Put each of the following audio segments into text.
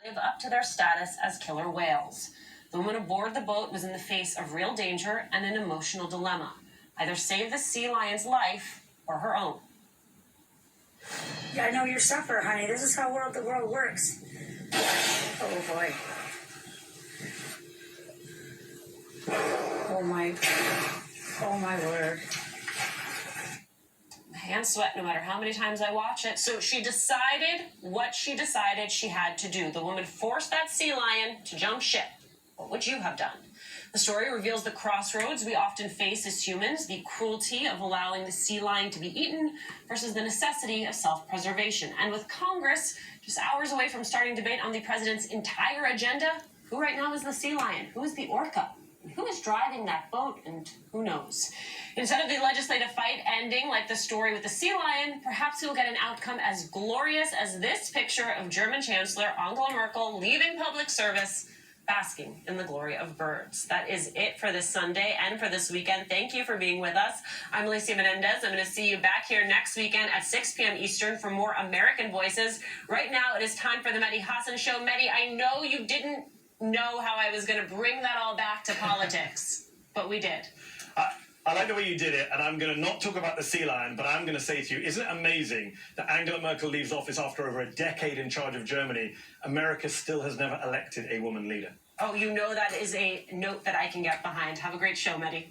live up to their status as killer whales. The woman aboard the boat was in the face of real danger and an emotional dilemma. Either save the sea lion's life or her own. Yeah, I know you suffer, honey. This is how the world works. Oh, boy. Oh, my word. Hands sweat no matter how many times I watch it. So she decided what she decided she had to do. The woman forced that sea lion to jump ship. What would you have done? The story reveals the crossroads we often face as humans, the cruelty of allowing the sea lion to be eaten versus the necessity of self-preservation. And with Congress just hours away from starting debate on the president's entire agenda, who right now is the sea lion? Who is the orca? And who is driving that boat? And who knows? Instead of the legislative fight ending like the story with the sea lion, perhaps we will get an outcome as glorious as this picture of German Chancellor Angela Merkel leaving public service, basking in the glory of birds. That is it for this Sunday and for this weekend. Thank you for being with us. I'm Alicia Menendez. I'm going to see you back here next weekend at 6 p.m. Eastern for more American Voices. Right now, it is time for the Mehdi Hasan Show. Mehdi, I know you didn't know how I was going to bring that all back to politics, but we did. I like the way you did it, and I'm going to not talk about the sea lion, but I'm going to say to you, isn't it amazing that Angela Merkel leaves office after over a decade in charge of Germany? America still has never elected a woman leader. Oh, you know that is a note that I can get behind. Have a great show, Mehdi.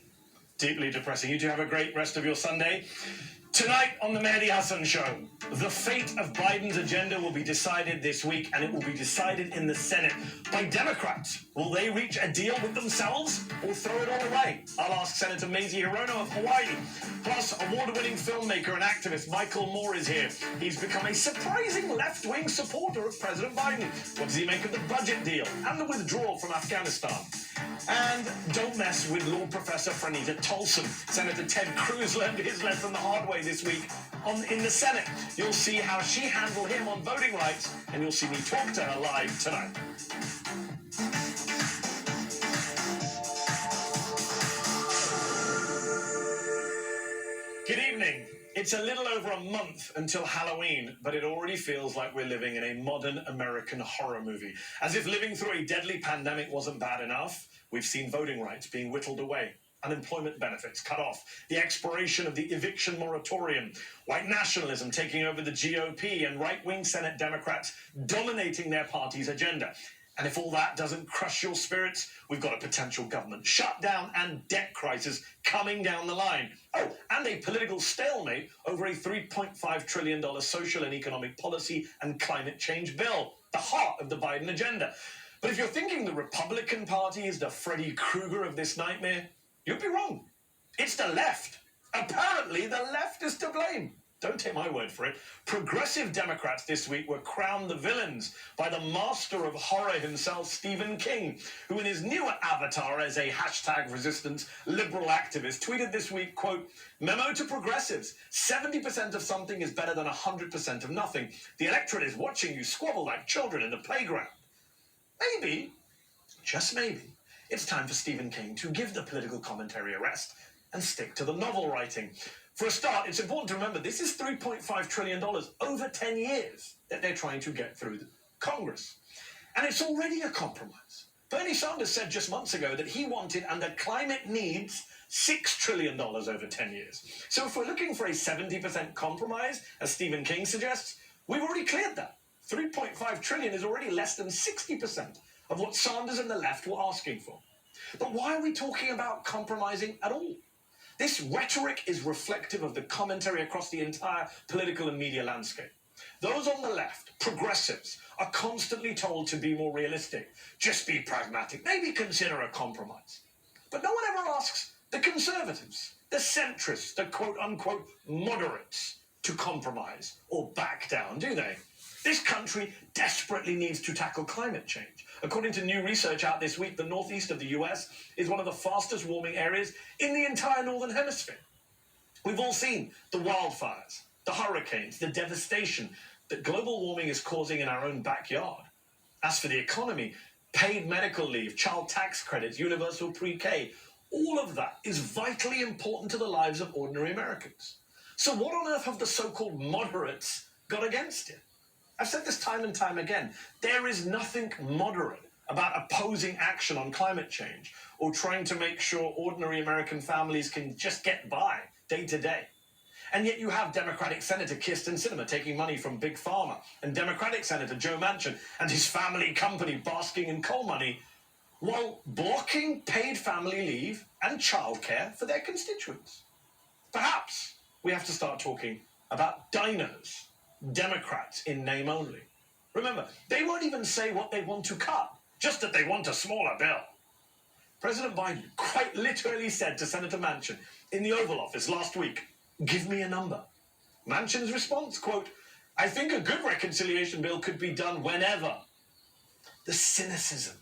Deeply depressing. You two have a great rest of your Sunday. Tonight on the Mehdi Hasan Show, the fate of Biden's agenda will be decided this week, and it will be decided in the Senate by Democrats. Will they reach a deal with themselves or throw it all away? I'll ask Senator Mazie Hirono of Hawaii. Plus, award-winning filmmaker and activist Michael Moore is here. He's become a surprising left-wing supporter of President Biden. What does he make of the budget deal and the withdrawal from Afghanistan? And don't mess with Law Professor Franita Tolson. Senator Ted Cruz learned his lesson the hard way this week in the Senate. You'll see how she handled him on voting rights, and you'll see me talk to her live tonight. Good evening. It's a little over a month until Halloween, but it already feels like we're living in a modern American horror movie. As if living through a deadly pandemic wasn't bad enough, we've seen voting rights being whittled away, unemployment benefits cut off, the expiration of the eviction moratorium, white nationalism taking over the GOP, and right-wing Senate Democrats dominating their party's agenda. And if all that doesn't crush your spirits, we've got a potential government shutdown and debt crisis coming down the line. Oh, and a political stalemate over a $3.5 trillion social and economic policy and climate change bill, the heart of the Biden agenda. But if you're thinking the Republican Party is the Freddy Krueger of this nightmare, you'd be wrong. It's the left. Apparently, the left is to blame. Don't take my word for it. Progressive Democrats this week were crowned the villains by the master of horror himself, Stephen King, who in his newer avatar as a #resistance liberal activist tweeted this week, quote, "Memo to progressives, 70% of something is better than 100% of nothing. The electorate is watching you squabble like children in the playground." Maybe, just maybe, it's time for Stephen King to give the political commentary a rest and stick to the novel writing. For a start, it's important to remember this is $3.5 trillion over 10 years that they're trying to get through Congress. And it's already a compromise. Bernie Sanders said just months ago that he wanted, and that climate needs, $6 trillion over 10 years. So if we're looking for a 70% compromise, as Stephen King suggests, we've already cleared that. $3.5 trillion is already less than 60% of what Sanders and the left were asking for. But why are we talking about compromising at all? This rhetoric is reflective of the commentary across the entire political and media landscape. Those on the left, progressives, are constantly told to be more realistic. Just be pragmatic. Maybe consider a compromise. But no one ever asks the conservatives, the centrists, the quote-unquote moderates to compromise or back down, do they? This country desperately needs to tackle climate change. According to new research out this week, the northeast of the US is one of the fastest warming areas in the entire northern hemisphere. We've all seen the wildfires, the hurricanes, the devastation that global warming is causing in our own backyard. As for the economy, paid medical leave, child tax credits, universal pre-K, all of that is vitally important to the lives of ordinary Americans. So what on earth have the so-called moderates got against it? I've said this time and time again. There is nothing moderate about opposing action on climate change or trying to make sure ordinary American families can just get by day to day. And yet you have Democratic Senator Kyrsten Sinema taking money from Big Pharma and Democratic Senator Joe Manchin and his family company basking in coal money while blocking paid family leave and childcare for their constituents. Perhaps we have to start talking about dinos, Democrats in name only. Remember, they won't even say what they want to cut, just that they want a smaller bill. President Biden quite literally said to Senator Manchin in the Oval Office last week, "Give me a number." Manchin's response, quote, "I think a good reconciliation bill could be done whenever." The cynicism,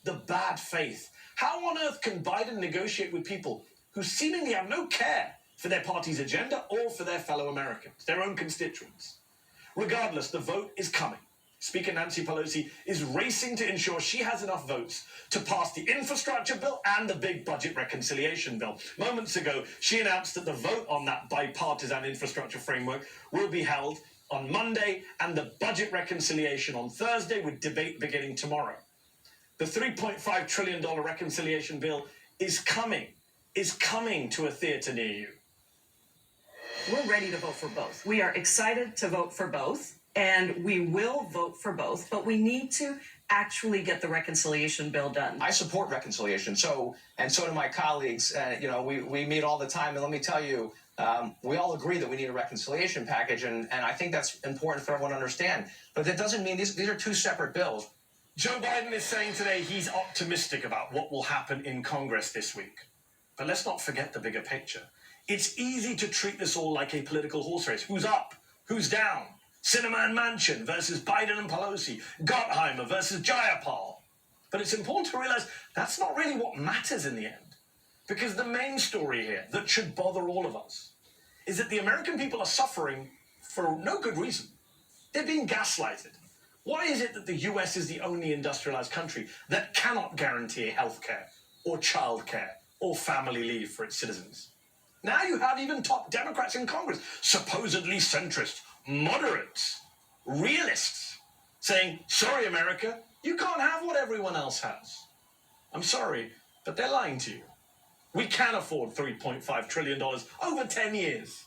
the bad faith. How on earth can Biden negotiate with people who seemingly have no care for their party's agenda or for their fellow Americans, their own constituents? Regardless, the vote is coming. Speaker Nancy Pelosi is racing to ensure she has enough votes to pass the infrastructure bill and the big budget reconciliation bill. Moments ago, she announced that the vote on that bipartisan infrastructure framework will be held on Monday and the budget reconciliation on Thursday, with debate beginning tomorrow. The $3.5 trillion reconciliation bill is coming to a theater near you. We're ready to vote for both. We are excited to vote for both, and we will vote for both, but we need to actually get the reconciliation bill done. I support reconciliation, so do my colleagues. We meet all the time, and let me tell you, we all agree that we need a reconciliation package, and I think that's important for everyone to understand. But that doesn't mean these are two separate bills. Joe Biden is saying today he's optimistic about what will happen in Congress this week. But let's not forget the bigger picture. It's easy to treat this all like a political horse race. Who's up? Who's down? Sinema and Manchin versus Biden and Pelosi. Gottheimer versus Jayapal. But it's important to realize that's not really what matters in the end. Because the main story here that should bother all of us is that the American people are suffering for no good reason. They're being gaslighted. Why is it that the US is the only industrialized country that cannot guarantee healthcare or childcare or family leave for its citizens? Now you have even top Democrats in Congress, supposedly centrist, moderates, realists, saying, "Sorry, America, you can't have what everyone else has." I'm sorry, but they're lying to you. We can afford $3.5 trillion over 10 years.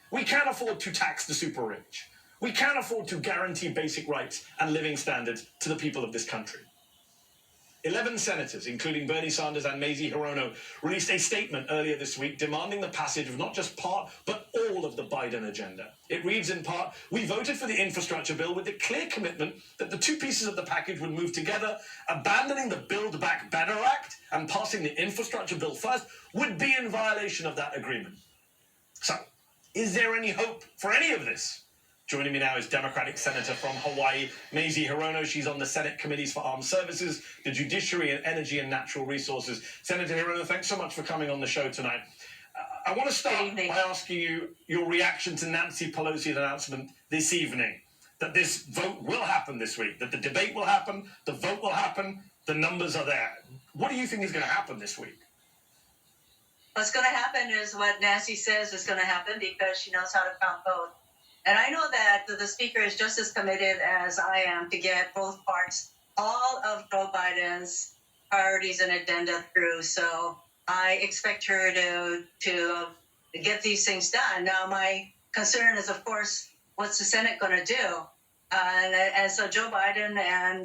We can afford to tax the super rich. We can afford to guarantee basic rights and living standards to the people of this country. 11 senators, including Bernie Sanders and Mazie Hirono, released a statement earlier this week demanding the passage of not just part, but all of the Biden agenda. It reads in part, "We voted for the infrastructure bill with the clear commitment that the two pieces of the package would move together. Abandoning the Build Back Better Act and passing the infrastructure bill first would be in violation of that agreement." So, is there any hope for any of this? Joining me now is Democratic Senator from Hawaii, Mazie Hirono. She's on the Senate Committees for Armed Services, the Judiciary, and Energy and Natural Resources. Senator Hirono, thanks so much for coming on the show tonight. I want to start by asking you your reaction to Nancy Pelosi's announcement this evening that this vote will happen this week, that the debate will happen, the vote will happen, the numbers are there. What do you think is going to happen this week? What's going to happen is what Nancy says is going to happen because she knows how to count votes. And I know that the speaker is just as committed as I am to get both parts, all of Joe Biden's priorities and agenda through. So I expect her to get these things done. Now, my concern is, of course, what's the Senate going to do? And so Joe Biden and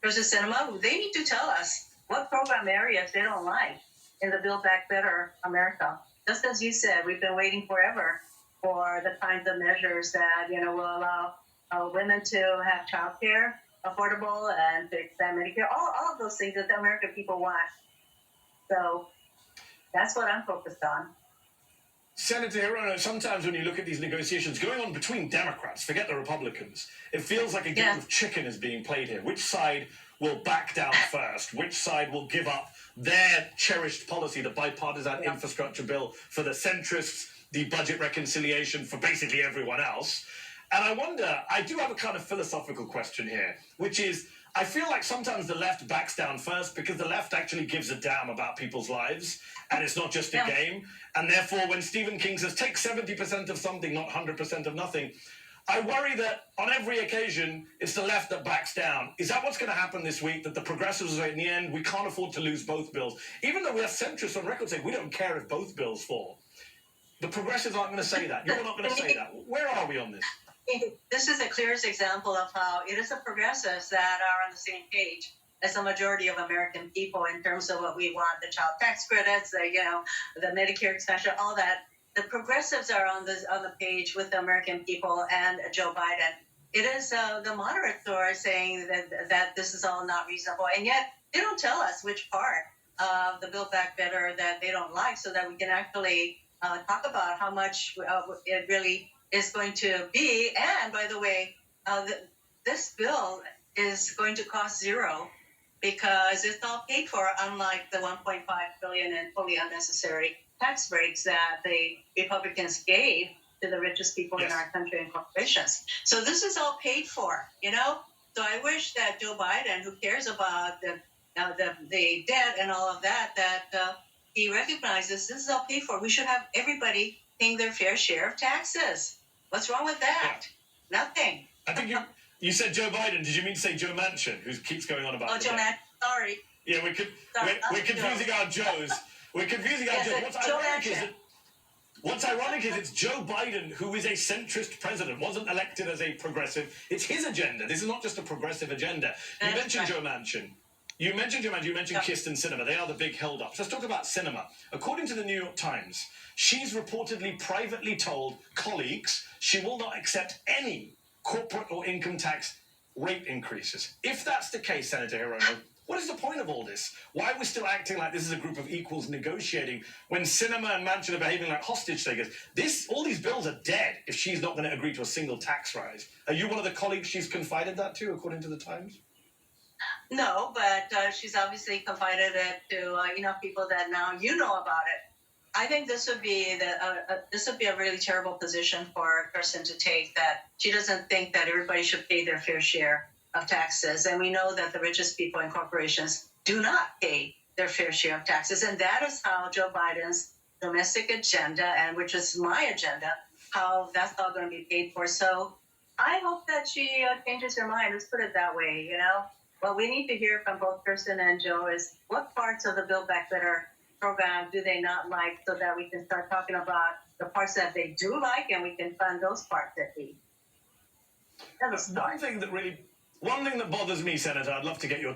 President Sinema, they need to tell us what program areas they don't like in the Build Back Better America. Just as you said, we've been waiting forever for the kinds of measures that, will allow women to have child care affordable and to expand Medicare, all of those things that the American people want. So that's what I'm focused on. Senator Hirono, sometimes when you look at these negotiations going on between Democrats, forget the Republicans, it feels like a game of chicken is being played here. Which side will back down first? Which side will give up their cherished policy, the bipartisan infrastructure bill for the centrists, the budget reconciliation for basically everyone else? And I wonder, I do have a kind of philosophical question here, which is, I feel like sometimes the left backs down first because the left actually gives a damn about people's lives, and it's not just a game. And therefore, when Stephen King says, take 70% of something, not 100% of nothing, I worry that on every occasion, it's the left that backs down. Is that what's going to happen this week? That the progressives say, in the end, we can't afford to lose both bills? Even though we have centrists on record saying we don't care if both bills fall. The progressives aren't going to say that. You're not going to say that. Where are we on this? This is the clearest example of how it is the progressives that are on the same page as the majority of American people in terms of what we want, the child tax credits, the Medicare extension, all that. The progressives are on the page with the American people and Joe Biden. It is the moderates who are saying that this is all not reasonable, and yet they don't tell us which part of the Build Back Better that they don't like, so that we can actually talk about how much it really is going to be. And by the way, this bill is going to cost zero because it's all paid for, unlike the $1.5 billion in fully unnecessary tax breaks that the Republicans gave to the richest people in our country and corporations. So this is all paid for, So I wish that Joe Biden, who cares about the debt and all of that, he recognizes this is all paid for. We should have everybody paying their fair share of taxes. What's wrong with that? Yeah. Nothing. I think you said Joe Biden. Did you mean to say Joe Manchin, who keeps going on about Oh, Joe Manchin, sorry. Yeah, we're confusing our Joes. We're confusing our Joes. What's ironic is it's Joe Biden, who is a centrist president, wasn't elected as a progressive. It's his agenda. This is not just a progressive agenda. You mentioned Joe Manchin. You mentioned Kyrsten Sinema. They are the big held-ups. Let's talk about Sinema. According to the New York Times, she's reportedly privately told colleagues she will not accept any corporate or income tax rate increases. If that's the case, Senator Hirono, what is the point of all this? Why are we still acting like this is a group of equals negotiating when Sinema and Manchin are behaving like hostage takers? All these bills are dead if she's not going to agree to a single tax rise. Are you one of the colleagues she's confided that to, according to the Times? No, but she's obviously confided it to enough people that now about it. I think this would be a really terrible position for a person to take, that she doesn't think that everybody should pay their fair share of taxes. And we know that the richest people in corporations do not pay their fair share of taxes. And that is how Joe Biden's domestic agenda, and which is my agenda, how that's all going to be paid for. So I hope that she changes her mind. Let's put it that way, What we need to hear from both Kyrsten and Joe is what parts of the Build Back Better program do they not like, so that we can start talking about the parts that they do like, and we can fund those parts that they. One thing that bothers me, Senator, I'd love to get your